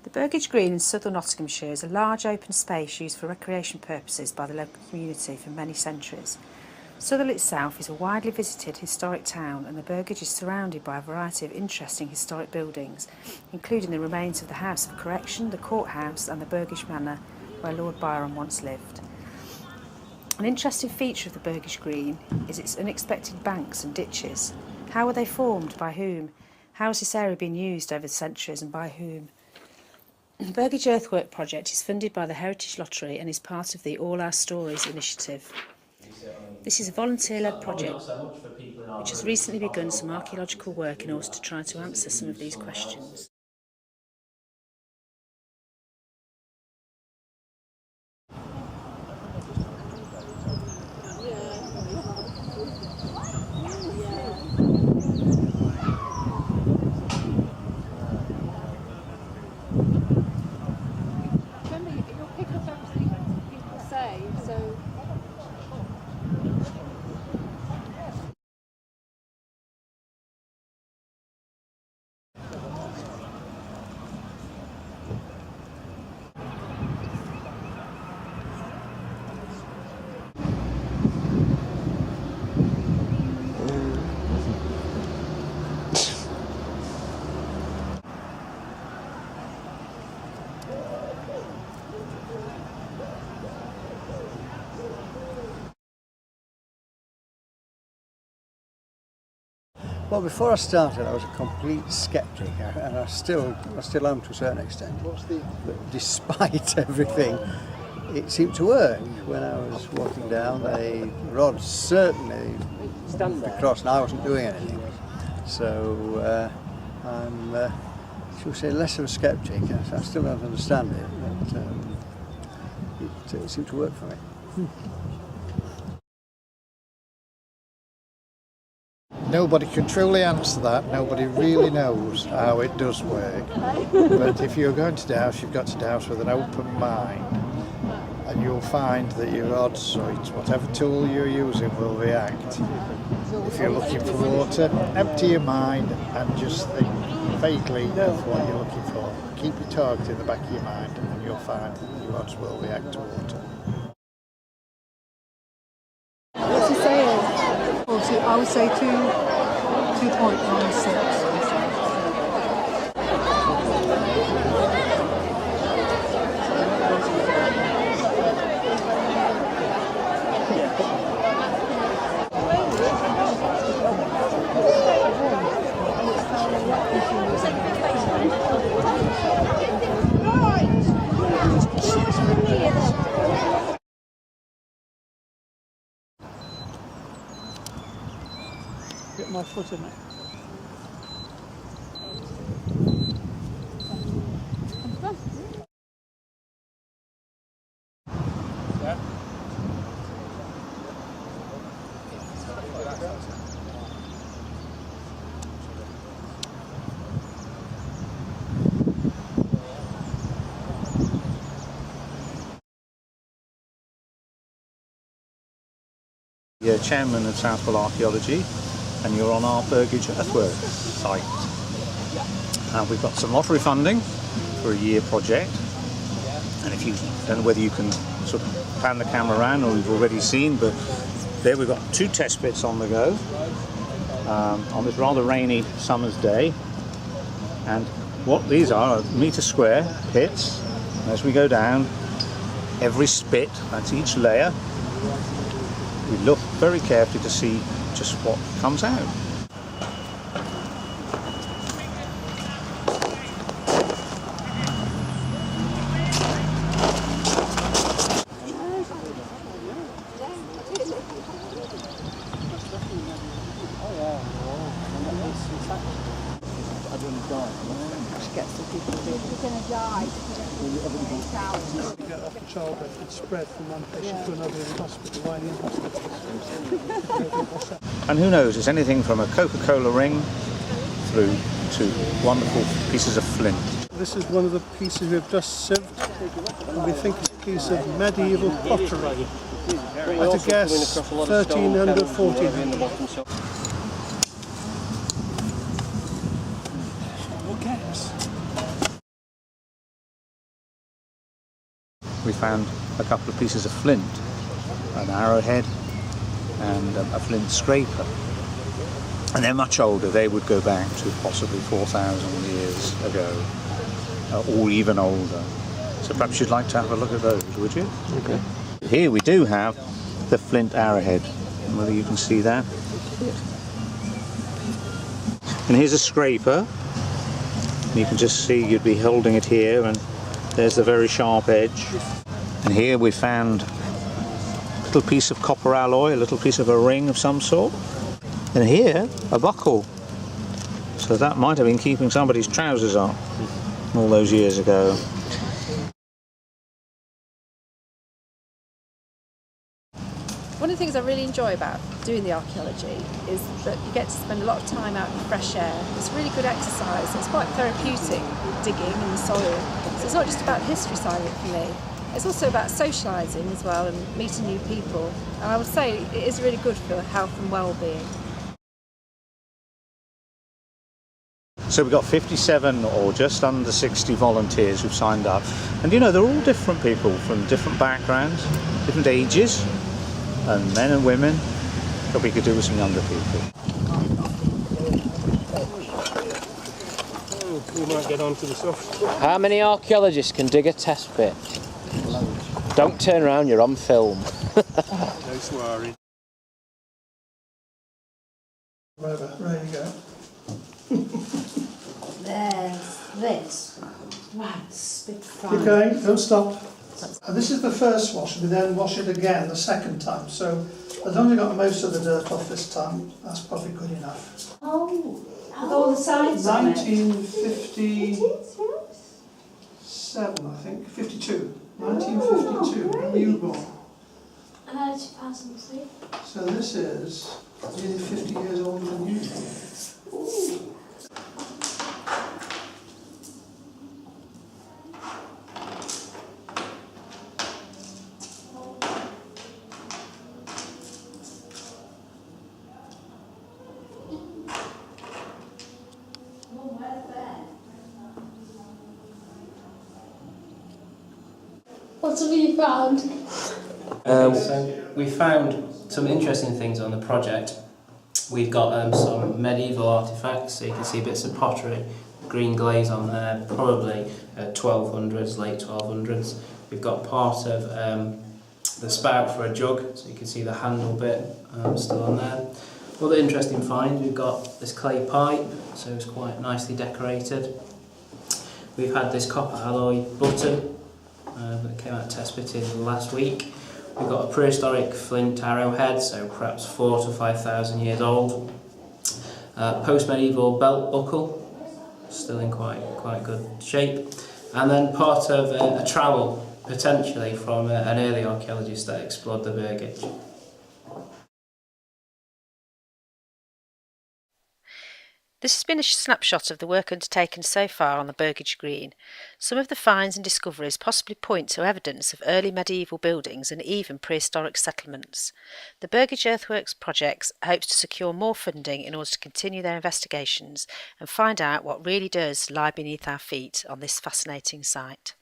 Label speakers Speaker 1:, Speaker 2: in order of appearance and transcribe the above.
Speaker 1: The Burgage Green in southern Nottinghamshire is a large open space used for recreation purposes by the local community for many centuries. Southwell itself is a widely visited historic town, and the Burgage is surrounded by a variety of interesting historic buildings, including the remains of the House of Correction, the courthouse and the Burgage Manor where Lord Byron once lived. An interesting feature of the Burgage Green is its unexpected banks and ditches. How were they formed? By whom? How has this area been used over the centuries and by whom? The Burgage Earthworks project is funded by the Heritage Lottery and is part of the All Our Stories initiative. This is a volunteer-led project which has recently begun some archaeological work in order to try to answer some of these questions.
Speaker 2: Well, before I started, I was a complete sceptic, and I still am to a certain extent. But despite everything, it seemed to work. When I was walking down, the rod certainly across, and I wasn't doing anything. So I'm, shall we say, less of a sceptic. I still don't understand it, but it seemed to work for me.
Speaker 3: Nobody can truly answer that. Nobody really knows how it does work. But if you're going to douse, you've got to douse with an open mind, and you'll find that your odds, or whatever tool you're using, will react. If you're looking for water, empty your mind and just think vaguely of what you're looking for. Keep your target in the back of your mind, and you'll find that your odds will react to water.
Speaker 4: What's he saying? I would say 2.96. Get my foot in it. Yeah.
Speaker 5: You're chairman of Southwell Archaeology, and you're on our Burgage Earthworks site. We've got some lottery funding for a year project, and if you don't know whether you can sort of pan the camera around or you've already seen, but there we've got 2 test pits on the go on this rather rainy summer's day. And what these are metre square pits. And as we go down, every spit, that's each layer, we look very carefully to see just what comes out.
Speaker 4: Get some people here. They're going to die.
Speaker 6: You get off the childbed, it's spread from one patient to another in hospital, while in hospital.
Speaker 5: And who knows, it's anything from a Coca-Cola ring through to wonderful pieces of flint.
Speaker 6: This is one of the pieces we've just sieved, and we think it's a piece of medieval pottery. At a guess, 1300, 1400.
Speaker 5: we found a couple of pieces of flint, an arrowhead and a flint scraper. And they're much older. They would go back to possibly 4,000 years ago, or even older. So perhaps you'd like to have a look at those, would you?
Speaker 2: Okay.
Speaker 5: Here we do have the flint arrowhead. Whether you can see that. And here's a scraper. You can just see you'd be holding it here, and there's the very sharp edge. And here we found a little piece of copper alloy, a little piece of a ring of some sort. And here, a buckle. So that might have been keeping somebody's trousers up all those years ago.
Speaker 7: One of the things I really enjoy about doing the archaeology is that you get to spend a lot of time out in the fresh air. It's really good exercise. It's quite therapeutic, digging in the soil. So it's not just about the history side of it for me. It's also about socialising as well and meeting new people. And I would say it is really good for health and well-being.
Speaker 5: So we've got 57 or just under 60 volunteers who've signed up. And you know, they're all different people from different backgrounds, different ages, and men and women. But we could do with some younger people.
Speaker 6: We might get on to the soft.
Speaker 8: How many archaeologists can dig a test pit? Don't turn around, you're on film.
Speaker 6: No swearing. Right, there you go.
Speaker 1: There's this. Right, it's a bit fine.
Speaker 6: Keep going, don't stop. And this is the first wash, we then wash it again the second time. So as long as we got most of the dirt off this time, that's probably good enough.
Speaker 1: Oh, with all the sides on it.
Speaker 6: 1957, I think, 52. 1952, when were you born?
Speaker 4: 2003.
Speaker 6: So this is nearly 50 years older than you.
Speaker 4: What have you found?
Speaker 9: So we found some interesting things on the project. We've got some medieval artefacts, so you can see bits of pottery, green glaze on there, probably 1200s, late 1200s. We've got part of the spout for a jug, so you can see the handle bit still on there. Other interesting finds, we've got this clay pipe, so it's quite nicely decorated. We've had this copper alloy button that came out test pitted last week. We've got a prehistoric flint arrowhead, so perhaps 4,000 to 5,000 years old. Post-medieval belt buckle, still in quite good shape. And then part of a trowel, potentially from an early archaeologist that explored the Burgage.
Speaker 1: This has been a snapshot of the work undertaken so far on the Burgage Green. Some of the finds and discoveries possibly point to evidence of early medieval buildings and even prehistoric settlements. The Burgage Earthworks project hopes to secure more funding in order to continue their investigations and find out what really does lie beneath our feet on this fascinating site.